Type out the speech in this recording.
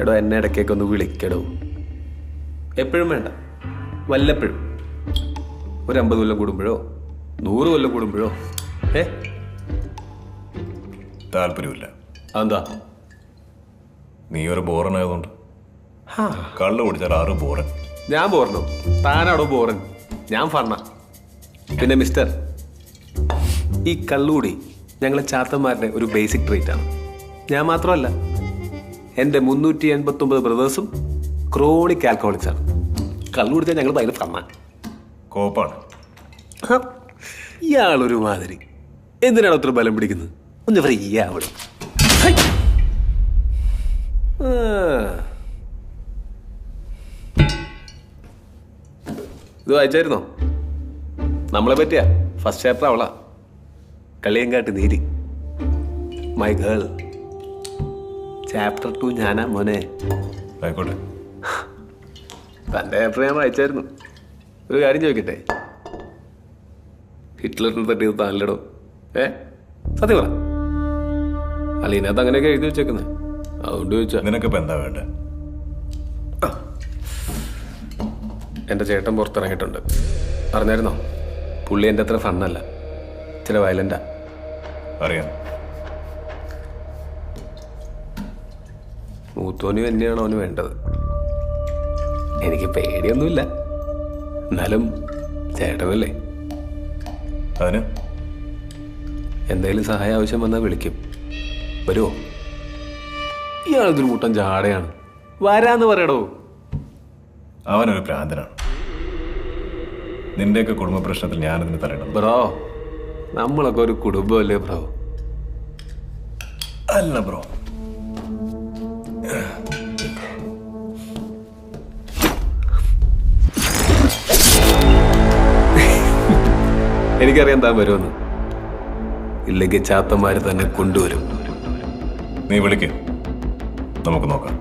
എടോ എന്നെ ഇടയ്ക്കൊക്കെ ഒന്ന് വിളിക്കടോ. എപ്പോഴും വേണ്ട, വല്ലപ്പോഴും. ഒരു 50 കൊല്ലം കൂടുമ്പോഴോ 100 കൊല്ലം കൂടുമ്പോഴോ. താല്പര്യമില്ല. അതെന്താ? നീ ഒരു ബോറനായതുകൊണ്ട്. കള്ളു കുടിച്ചാൽ 6 ബോറൻ. ഞാൻ ബോറനോ? താനാടോ ബോറൻ? ഞാൻ ഫണ്ണ. പിന്നെ മിസ്റ്റർ, ഈ കള്ളുകൂടി ഞങ്ങളെ ചാത്തന്മാരുടെ ഒരു ബേസിക് ട്രീറ്റ് ആണ്. ഞാൻ മാത്രമല്ല, എൻ്റെ 389 ബ്രദേഴ്സും ക്രോണിക് ആൽക്കഹോളിക്സ് ആണ്. കള്ളു കുടിച്ചാൽ ഞങ്ങൾ ഭയങ്കര ഫണ്ണ. കോപ്പാണ്. ഇയാളൊരു മാതിരി. എന്തിനാണ് അത്ര ബലം പിടിക്കുന്നത്? ഒന്ന് ഫ്രീ ആവണം. ഇത് വായിച്ചായിരുന്നോ? നമ്മളെ പറ്റിയാ ഫസ്റ്റ് ചാപ്റ്റർ അവളാ. കളിയങ്കാട്ട് നീതി, മൈ ഗേൾ. ചാപ്റ്റർ 2 ഞാനാ മോനെ. ആയിക്കോട്ടെ. തൻ്റെ ചാപ്റ്റർ ഞാൻ വായിച്ചായിരുന്നു. ഒരു കാര്യം ചോദിക്കട്ടെ, ഹിറ്റ്ലറിനെ തട്ടിയത് താനല്ലടോ? സത്യം പറ. അല്ല, ഇതിനകത്ത് അങ്ങനെയൊക്കെ എഴുതി വെച്ചേക്കുന്നത്, അതുകൊണ്ട് ചോദിച്ചാ. നിനക്കിപ്പോ എന്താ വേണ്ടേ? എൻ്റെ ചേട്ടൻ പുറത്തിറങ്ങിയിട്ടുണ്ട്, അറിഞ്ഞായിരുന്നോ? പുള്ളി എൻ്റെ അത്ര ഫണ്ണല്ല, ചില വയലൻ്റാ. അറിയാം. മൂത്തോനും തന്നെയാണ് അവന് വേണ്ടത്. എനിക്ക് പേടിയൊന്നുമില്ല, എന്നാലും ചേട്ടനല്ലേ. അതിന് എന്തെങ്കിലും സഹായം ആവശ്യം വന്നാൽ വിളിക്കും. വരുമോ? ഇയാളൊരു കൂട്ടം ജാടയാണ്. വരാന്ന് പറയടോ. അവനൊരു ഭ്രാന്തനാണ്. നിന്റെയൊക്കെ കുടുംബ പ്രശ്നത്തിൽ ഞാനതിന് തരണം. ബ്രോ, നമ്മളൊക്കെ ഒരു കുടുംബമല്ലേ ബ്രോ? അല്ല ബ്രോ. എനിക്കറിയാം താൻ വരുമെന്ന്. ഇല്ലെങ്കിൽ ചാത്തന്മാര് തന്നെ കൊണ്ടുവരും. നീ വിളിക്ക്, നമുക്ക് നോക്കാം.